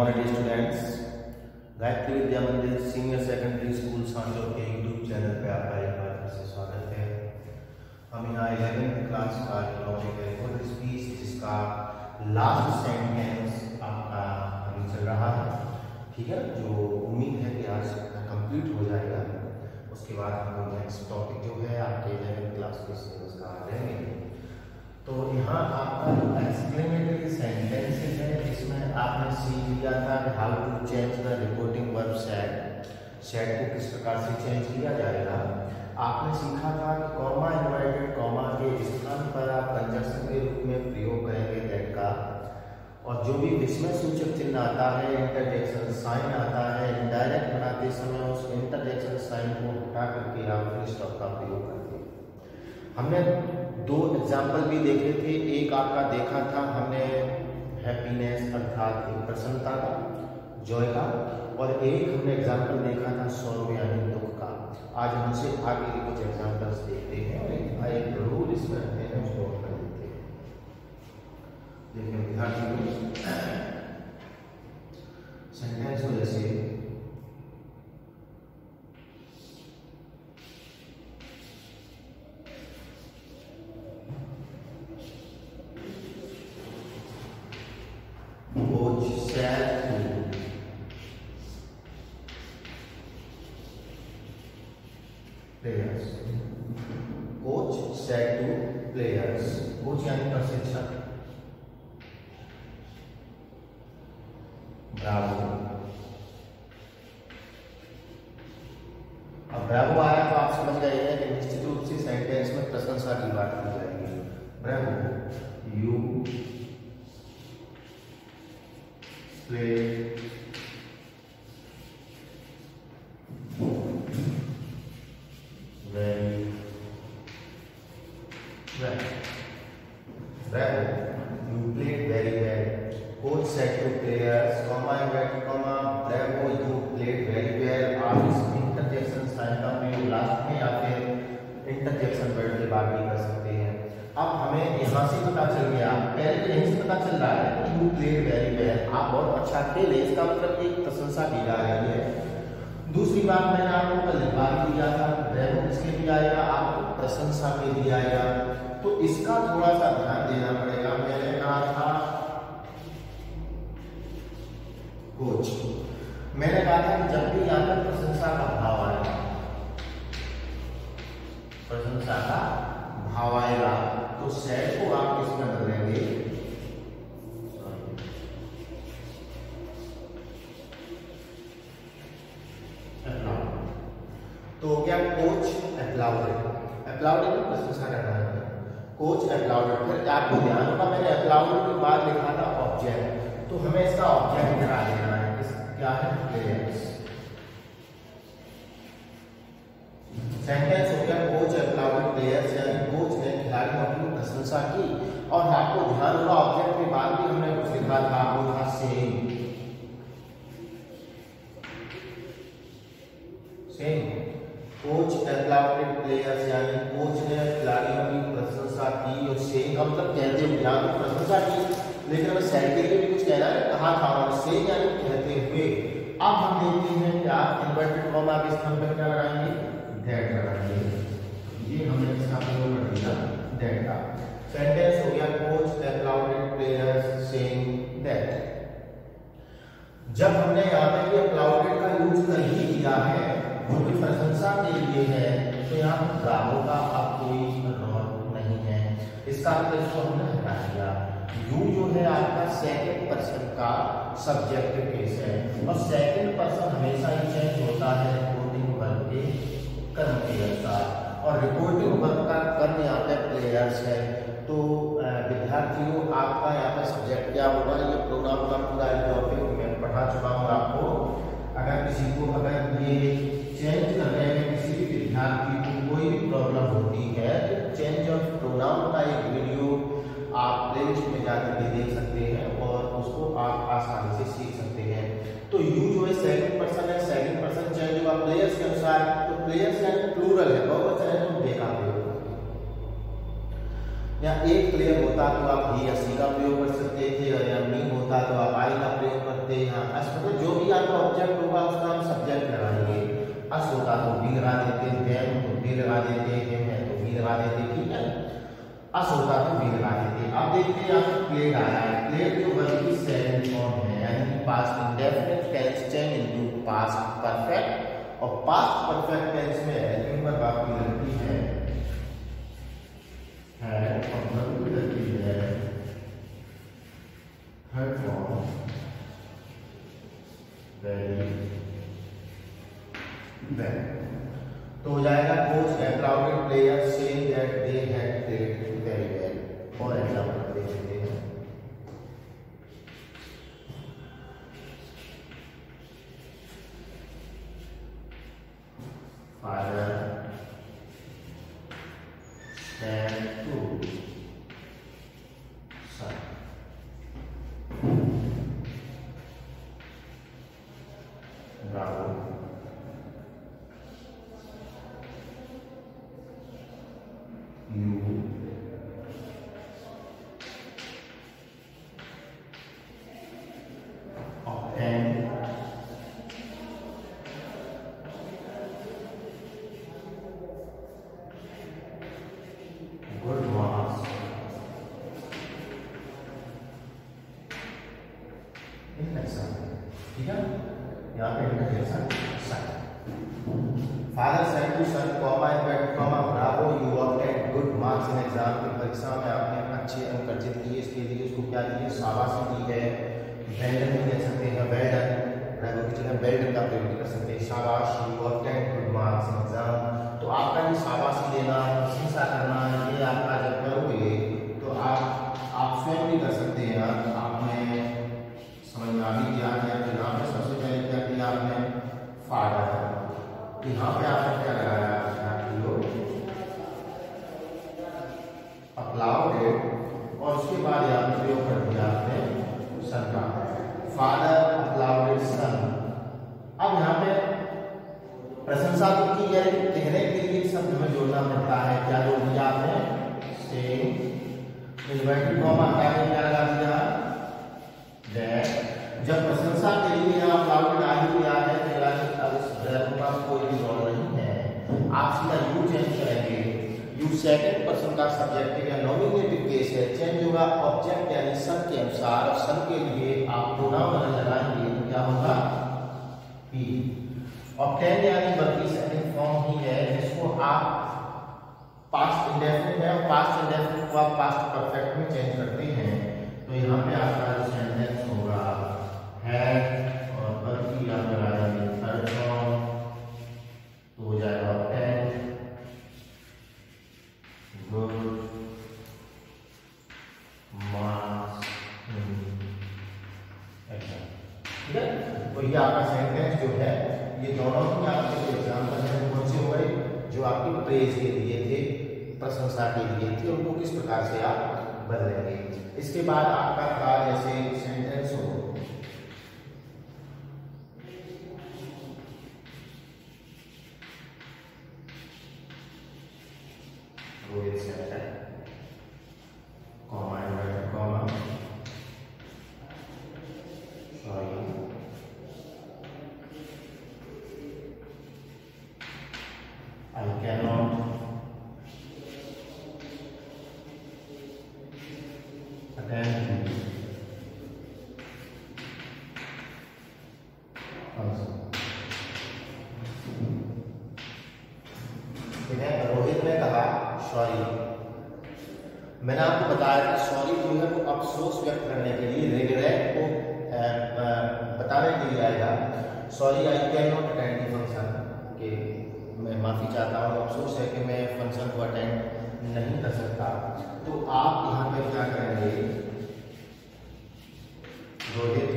Morning students, Gayatri विद्या मंदिर senior secondary school Sanchore के YouTube channel पे आपका एक बार फिर से स्वागत है। हम यहाँ 11th क्लास का टॉपिक है रिपोर्ट स्पीच, जिसका लास्ट सेंटेंस आपका अभी चल रहा है, ठीक है, जो उम्मीद है कि आज कंप्लीट हो जाएगा। उसके बाद हम लोग नेक्स्ट टॉपिक जो है आपके 11th क्लास के सिलेबस का आ जाएंगे। तो यहाँ आपका एक्सप्लेनेटरी सेंटेंसेस है, इसमें आपने सीख लिया था कि how to change the reporting verb set को किस प्रकार से चेंज किया जाएगा। आपने सीखा था कि कॉमा इन्वर्टेड कॉमा के स्थान पर आप कंजक्शन के रूप में प्रयोग करेंगे दैट का, और जो भी विस्मय सूचक चिन्ह आता है, इंटरजेक्शन साइन आता है, इनडायरेक्ट बनाते समय उस इंटरजेक्शन साइन को हटा करके आप फुल स्टॉप का प्रयोग करते हैं। हमने दो एग्जाम्पल भी देखे थे, एक आपका देखा था हमने हैप्पीनेस अर्थात एक प्रसन्नता का, जॉय का, और एक हमने एग्जाम्पल देखा था सौरव यानी दुख का। आज हमसे आगे के कुछ एग्जाम्पल्स देखते हैं और एक रूल इसमें रखते हैं, उसको कर देते हैं। देखिए विद्यार्थी सेंटेंस को जैसे coach said two players, coach यानी प्रशिक्षक, ब्रावो। अब ब्रावो आया तो आप समझ गए हैं कि निश्चित रूप से सेंटेंस में प्रशंसा की बात की जाएगी। ब्रावो, यू प्ले अच्छा खेले, इसका मतलब एक प्रशंसा की जा रही है। दूसरी बात मैंने आपको कल लिखवा भी दिया था, ब्रेवो किसके लिए आएगा, आपको प्रशंसा के लिए आएगा, तो इसका थोड़ा सा ध्यान देना पड़ेगा। मैंने कहा था कोच, मैंने कहा था कि जब भी यहाँ पर प्रशंसा का भाव आएगा, प्रशंसा का भाव आएगा तो सेड को आप किसमें बदलेंगे, तो क्या कोच एप्लाउडेड, एप्लाउडेड में प्रशंसा करना है, कोच एप्लाउडेड। फिर आपको ध्यान होगा मैंने एप्लाउडेड के बाद लिखा था ऑब्जेक्ट, तो हमें इसका ऑब्जेक्ट बना देना है, क्या है, प्लेयर्स। सेंटेंस हो गया कोच एप्लाउडेड प्लेयर्स, यानी कोच ने खिलाड़ियों की प्रशंसा की। और आपको ध्यान होगा ऑब्जेक्ट के बाद भी हमने कुछ लिखा था, वो था सेइंग, सेइंग। कोच एप्लाउडेड प्लेयर्स यानी कोच ने खिलाड़ियों की प्रशंसा की, और सेइंग का मतलब कहते हुए, यहाँ तो प्रशंसा की लेकिन हमें सेड के लिए भी कुछ कहना है, कहा था, और सेइंग यानी कहते हुए। अब हम देखते हैं क्या इन्वर्टेड कॉमा के स्थान पर क्या लगाएंगे, दैट लगाएंगे। ये हमने इसका प्रयोग कर दिया दैट का। सेंटेंस हो गया कोच एप्लाउडेड प्लेयर्स सेइंग दैट। जब हमने यहाँ पे एप्लाउडेड का यूज कर ही दिया है, क्योंकि प्रशंसा के लिए है, तो यहाँ ब्रावो का अब कोई रोल नहीं है, इसका मतलब इसको हमने हटा दिया। यू जो है आपका सेकंड पर्सन का सब्जेक्टिव केस है, और सेकंड पर्सन हमेशा ही चेंज होता है रिपोर्टिंग वर्ब के कर्म के अनुसार, और रिपोर्टिंग वर्ब का कर्म यहाँ पे प्लेयर्स है। तो विद्यार्थियों आपका यहाँ पे सब्जेक्ट क्या होगा, ये प्रोग्राम का पूरा टॉपिक मैं पढ़ा चुका हूँ आपको। अगर किसी को अगर ये चेंज करने में किसी भी विद्यार्थी को कोई भी प्रॉब्लम होती है, तो चेंज ऑफ प्रोनाउन का एक वीडियो आप प्लेलिस्ट में जाकर के देख सकते हैं और उसको आप आसानी से सीख सकते हैं। तो यू जो है सेकंड पर्सन है, सेकंड पर्सन चेंज होगा प्लेयर्स के अनुसार, तो प्लेयर्स यानी प्लूरल है, बहुवचन है, तो देखा या एक प्लेयर होता तो आप ही या सी का प्रयोग कर सकते थे, और या मी होता तो आप आई का प्रयोग करते। यहाँ अस मतलब जो भी आपका ऑब्जेक्ट होगा उसका हम सब्जेक्ट लगाएंगे। अस होता तो भी लगा देते, देम तो भी लगा देते, हिम है तो भी लगा देते, ठीक है। अस होता तो भी लगा देते। अब देखते हैं यहाँ पे प्लेड आया है। प्लेड जो वर्ब की सेकंड फॉर्म है, यानी past indefinite tense change into past perfect, और पास्ट परफेक्ट टेंस में हेल्पिंग वर्ब आपकी लगती है थर्ड फॉर्म वेरी वेल। तो हो जाएगा कोच एप्लाउडेड प्लेयर से that they had played very well. और एग्जांपल देख लेते हैं। Father and to son. Bravo. You obtain good marks in exam, ठीक है। यहाँ पे interjection son. Father said to son comma inverted comma bravo you obtain good marks in exam. की परीक्षा में आपने अच्छे अंक अर्जित किए, इसके लिए उसको क्या दिए, शाबाशी दी है। वेल डन कह सकते हैं, वेल डन, ब्रावो की जगह वेल डन का प्रयोग कर सकते हैं। शाबाश, you obtain good marks in exam. तो आपका ये शाबाशी देना, प्रशंसा करना, ये आपका जब करोगे तो आप स्वयं भी कर सकते हैं। आपने समझ में आ भी गया है। तो यहाँ पे सबसे पहले क्या किया आपने, फादर, यहाँ पे आपने क्या लगाया, अप्लाउडेड, और उसके बाद यहाँ पे प्रयोग कर दिया आपने सन का। फादर अप्लाउडेड सन। अब यहाँ पे प्रशंसा तो की है, कहने के लिए शब्द में जोड़ना पड़ता है। क्या जोड़ दिया आपने, से इन्वर्टेड कॉमा हटा के क्या लगा दिया, दैट। जब प्रशंसा के लिए आप अप्लाउडेड आ ही गया है तो अब इस वर्ब का कोई भी रोल नहीं है, आप सीधा यू चेंज करेंगे। यू सेकंड पर्सन का सब्जेक्ट या नॉमिनेटिव केस है, चेंज होगा ऑब्जेक्ट यानी सन के अनुसार, और सन के लिए आप प्रोनाउन लगाएंगे तो क्या होगा, ही। ऑब्टेन यानी वर्ब की सेकंड फॉर्म ही है, जिसको आप पास्ट इंडेफिनिट है और पास्ट इंडेफिनिट को आप पास्ट परफेक्ट में चेंज करते हैं। तो यहाँ पे आपका जो सेंटेंस होगा है और वर्ब की आप लगाएंगे थर्ड फॉर्म, तो हो जाएगा obtain good marks in exam, ठीक है। तो ये आपका सेंटेंस जो है, ये दोनों ही आपके एग्जाम्पल हैं, कौन से हो गए, जो आपकी प्रेज के लिए थे, प्रशंसा के लिए थे, उनको किस प्रकार से आप बदलेंगे। इसके बाद आपका था जैसे सेंटेंस हो, Rohit said comma inverted comma sorry I cannot attend function। Rohit ने कहा सॉरी। मैंने आपको बताया कि सॉरी जो है वो अफसोस व्यक्त करने के लिए, रिग्रेट को बताने के लिए आएगा। Sorry I can not attend the function, के मैं माफ़ी चाहता हूँ, अफसोस है कि मैं फंक्शन को अटेंड नहीं कर सकता। तो आप यहाँ पे क्या करेंगे, रोहित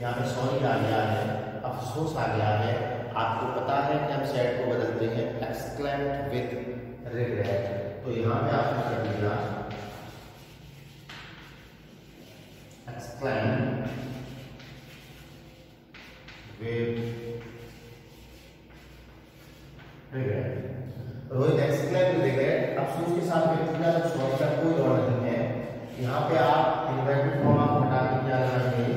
यहाँ पे सॉरी आ गया है, अफसोस आ गया है। आपको पता है कि हम सैड को बदलते हैं एक्सक्लेम्ड विद रिग्रेट। तो यहाँ पे आपने क्या दिया, exclaimed with regret. Rohit exclaimed with regret, अफसोस के साथ व्यक्त किया, सॉरी का कोई और यहाँ पे आप इन्वर्टेड फॉर्म आप हटा के क्या लगाएंगे,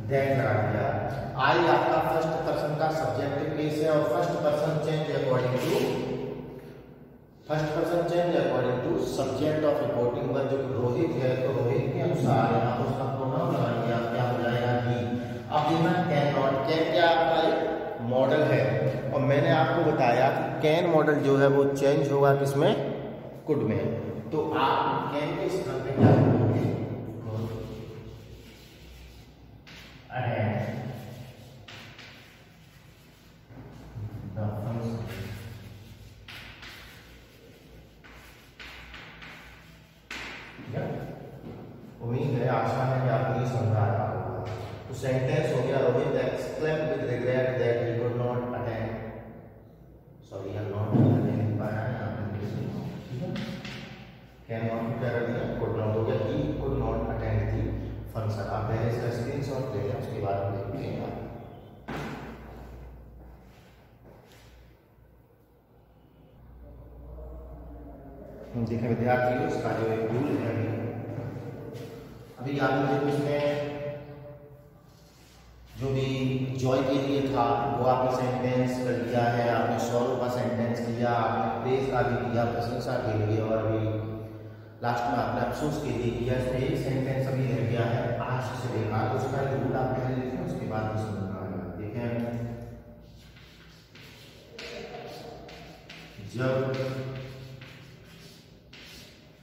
दैट लगा दिया। आई आपका फर्स्ट पर्सन का सब्जेक्टिव केस है और first person change according to subject of reporting पर जो रोहित है, तो रोहित के अनुसार यहाँ पर उसका प्रोनाउन लगाएंगे आप, क्या हो जाएगा ही। अब देखना कैन नॉट, कैन क्या आपका एक मॉडल है और मैंने आपको बताया कि कैन मॉडल जो है वो चेंज होगा किसमें, कुड में। तो आप कैन के स्थान पे क्या करोगे, उम्मीद है, आशा है कि आपको ये समझ आ रहा होगा। तो सेंटेंस हो गया, Rohit exclaimed with regret that he could not attend, sorry I am not attend पाया है, ठीक है। कैन नॉट क्या कर दिया, कुड नॉट हो गया, he could not attend the function. आप पहले इसका स्क्रीनशॉट ले लें, उसके बाद हम देखते हैं। देखिए विद्यार्थियों, इसका जो एक रूल है अभी आपने जो इसमें जो भी जॉय के लिए था वो आपने सेंटेंस कर लिया है, आपने सॉल्व का सेंटेंस किया, आपने प्रेज का भी किया, प्रशंसा के लिए, और अभी लास्ट में आपने अफसोस के लिए किया। इसमें एक सेंटेंस अभी रह गया है आज से लेकर, तो उसका रूल आप पहले लिखें, उसके बाद भी समझना आएगा। देखें, जब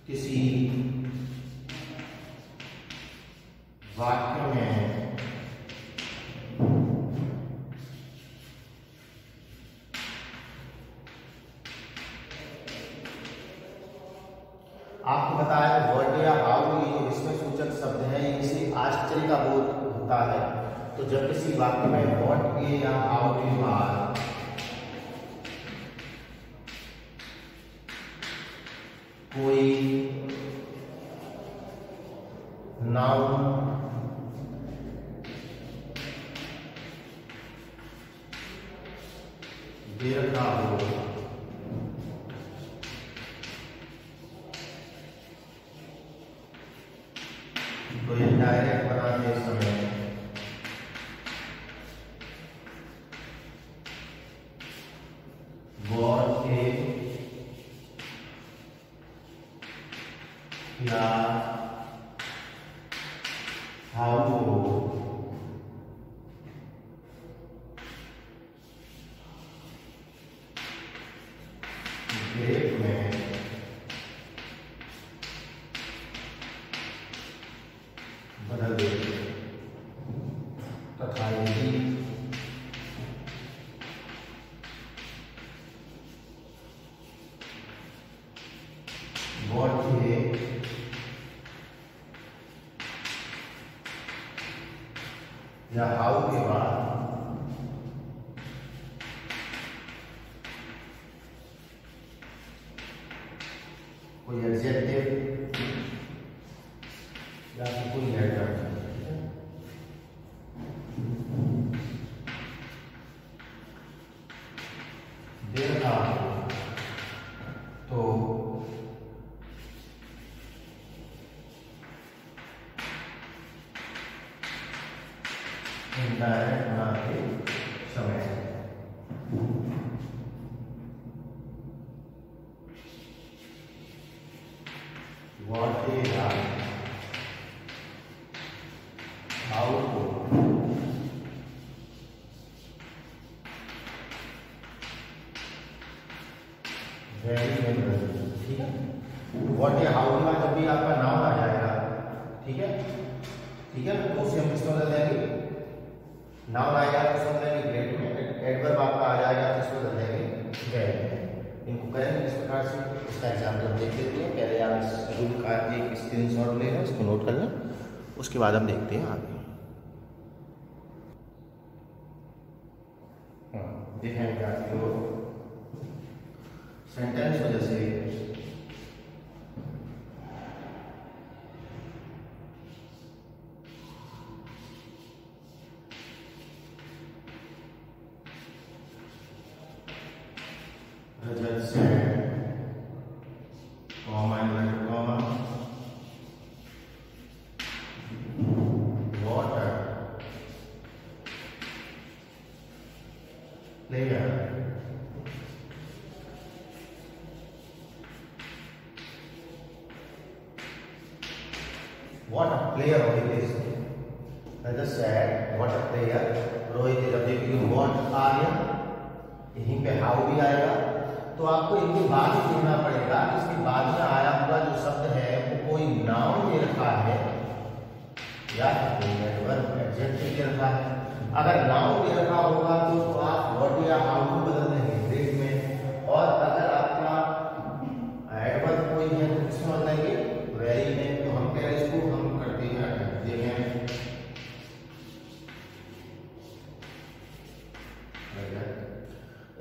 किसी वाक्य में आपको बताया वर्ड या हाउ, ये जो इसमें सूचक शब्द है, इनसे आश्चर्य का बोध होता है। तो जब किसी वाक्य में व्हाट के या हाउ के बाद कोई नाउन दे रखा हो, तो ये डायरेक्ट बनाते समय वॉट के या हाउ को ग्रेट में बदल देते तथा यदि व्हाट के या हाउ के बाद कोई एडजेक्टिव या फिर कोई एडवर्ब दे रहा हो, तो इनडायरेक्ट बनाते समय व्हाट या हाउ को वेरी, ठीक है। व्हाट या हाउ के बाद जब भी आपका नाउन आ जाएगा, ठीक है, ठीक है, तो उसे हम किसमें बदल देंगे, नाउन आएगा तो उसमें बदलेंगे ग्रेट में, एडवर्ब आपका आ जाएगा तो उसमें बदलेंगे वेरी। इनको करेंगे इस प्रकार से। इसका एग्जाम्पल हम देख लेते हैं। पहले आप इस रूल का एक स्क्रीनशॉट ले लें, इसको नोट कर लें, उसके बाद हम देखते हैं आगे। देखें क्या सेंटेंस वजह से रजत से comma what a player Rohit is. Rajat said what a player Rohit is. अब देखिए व्हाट आ गया, यहीं पे हाउ भी आएगा, तो आपको इनके बाद ही देखना पड़ेगा। इसके बाद में आया हुआ जो शब्द है वो कोई नाउन दे रखा है या कोई एडवर्ब एडजेक्टिव दे रखा है। अगर नाउन दे रखा होगा तो आप व्हाट या हाउ को बदल देंगे ग्रेड में, और अगर आपका एडवर्ब कोई है तो किसमें बदलेंगे, वेरी में। तो हम कह रहे इसको हम करते हैं देखें,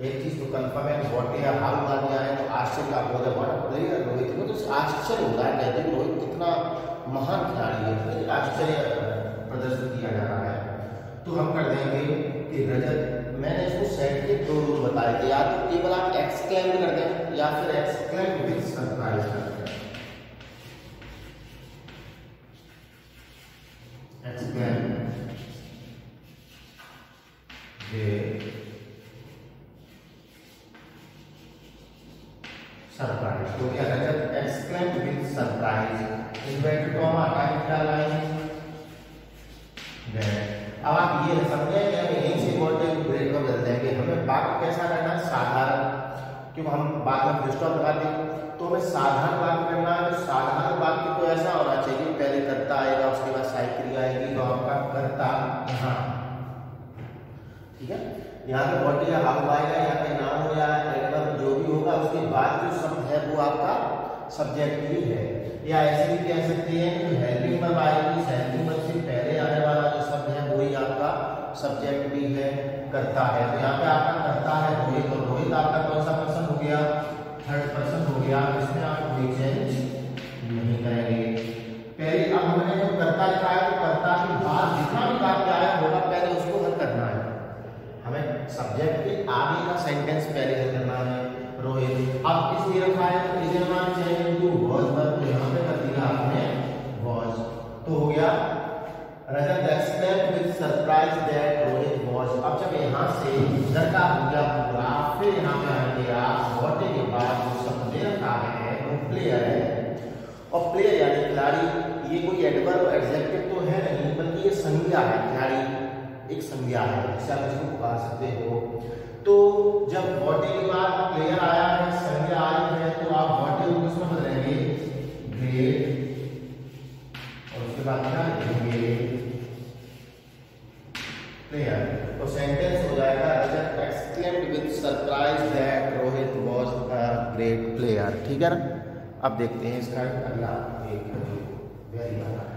एक चीज तो कंफर्म है व्हाट या हाउ आ गया है तो आश्चर्य आप बोले व्हाट प्लेयर रोहित को, तो आश्चर्य होता है, कहते हैं रोहित कितना महान खिलाड़ी है, तो आश्चर्य प्रदर्शित किया जा रहा है। तो हम कर देंगे कि रजत, मैंने इसको सेट के दो रूल बताए थे, या तो केवल आप एक्सक्लेम कर दें या फिर एक्सक्लेम विद सरप्राइज कर दें। एक्सक्लेम सरप्राइज, तो क्या Rajat exclaim with surprise, inverted comma हटा के क्या लाएंगे। अब आप ये समझे कि हमें यहीं से इम्पोर्टेंट ब्रेक में बदल देंगे। हमें वाक्य कैसा करना है, साधारण, क्योंकि हम बाद में फुल स्टॉप लगाते हैं तो हमें साधारण वाक्य करना है। तो साधारण वाक्य तो ऐसा होना चाहिए, पहले कर्ता आएगा, उसके बाद सहायक क्रिया आएगी, तो आपका कर्ता यहाँ, ठीक है, यहाँ पे व्हाट या हाउ आएगा, यहाँ पे नाउन या एडवर्ब जो भी होगा, उसके बाद जो शब्द है वो आपका सब्जेक्ट ही है। या ऐसे भी कह सकते हैं कि हेल्पिंग वर्ब आएगी, हेल्पिंग वर्ब से पहले आने वाला जो शब्द है वही आपका सब्जेक्ट भी है, करता है। तो यहाँ पे आपका करता है रोहित, तो रोहित आपका कौन सा पर्सन हो गया, थर्ड पर्सन हो गया, इसमें आप कोई चेंज नहीं करेंगे। पहले अब हमने जो करता लिखा है तो करता के बाद जितना भी वाक्य आया होगा पहले उसको हल करना है, हमें सब्जेक्ट के आगे का सेंटेंस पहले हल करना है। रोहित अब किस दे रखा है तो इधर मान चेंज इनटू वाज, पर यहाँ पे कर दिया आपने वाज, तो हो गया Rajat explain with surprise that Rohit was. अब जब यहाँ से इधर का हो गया पूरा, फिर यहाँ पे आएंगे आप व्हाट के बाद जो शब्द दे रखा है वो प्लेयर है, और प्लेयर यानी खिलाड़ी, ये कोई एडवर्ब एडजेक्टिव तो है नहीं बल्कि ये संज्ञा है, खिलाड़ी एक संज्ञा है, जिसे आप इसको पुकार सकते हो। तो जब व्हाट के बाद प्लेयर आया है, संज्ञा आई है, तो आप व्हाट को किसमें बदलेंगे, ग्रेट, और उसके बाद क्या लिखेंगे, प्लेयर। तो सेंटेंस हो जाएगा Rajat exclaimed with surprise that Rohit was a great player, ठीक है ना। अब देखते हैं इसका अगला एक वेरी वाला है।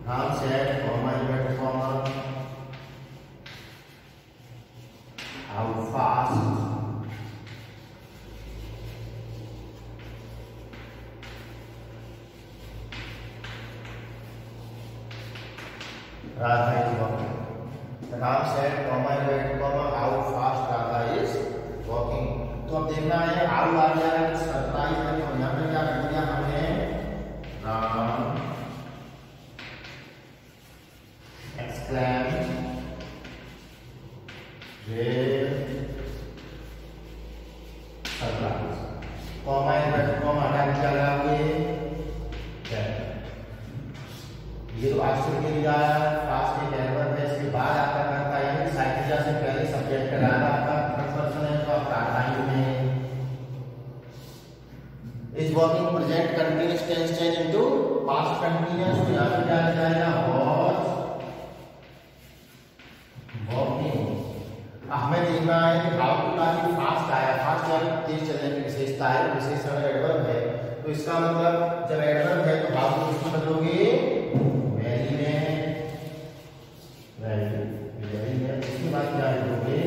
Ram said, comma, inverted comma, how fast Radha is walking. Ram said, comma, inverted comma, how fast Radha is walking. तो अब देखना है how आ गया है, सरप्राइज है, तो यहाँ पे क्या कर दिया हमने, Ram exclaim with surprise, comma inverted comma हटा के क्या लगाओगे, ये तो आश्चर्य के लिए आया, फास्ट एक एडवर्ब है, इसके बाद आपका करता है, साइक्लिया से पहले सब्जेक्ट लगाना, आपका थर्ड पर्सन है तो आपका टाइम में is working present continuous tense change into past continuous, तो यहाँ पे क्या आ जाएगा वाज वर्किंग। हमें देखना है कि हाउ की बात फास्ट आया, फास्ट यानी तेज चलने की विशेषता है, विशेषण एडवर्ब है, तो इसका मतलब जब एडवर्ब है तो हाउ को किसमें बदलोगे, वेरी में, वेरी में, इसके बाद क्या लिखोगे,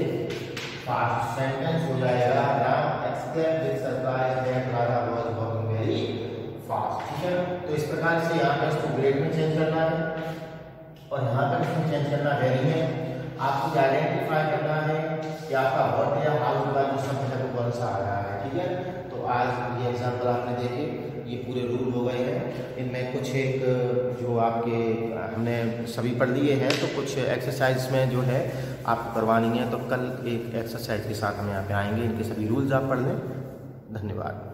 फास्ट। सेंटेंस हो जाएगा Ram exclaimed with surprise that Radha was working very fast, ठीक है। तो इस प्रकार से यहाँ पे इसको ग्रेड में चेंज करना है और यहाँ पर इसको चेंज करना है वेरी में। आपको आइडेंटिफाई करना है कि आपका व्हाट या हाउ के बाद जो शब्द है वो कौन सा आ रहा है, ठीक है। तो आज ये एग्जाम्पल आपने देखे, ये पूरे रूल हो गए हैं, इनमें कुछ एक जो आपके हमने सभी पढ़ लिए हैं, तो कुछ एक्सरसाइज में जो है आपको करवानी है तो कल एक एक्सरसाइज के साथ हम यहाँ पे आएंगे। इनके सभी रूल्स आप पढ़ लें। धन्यवाद।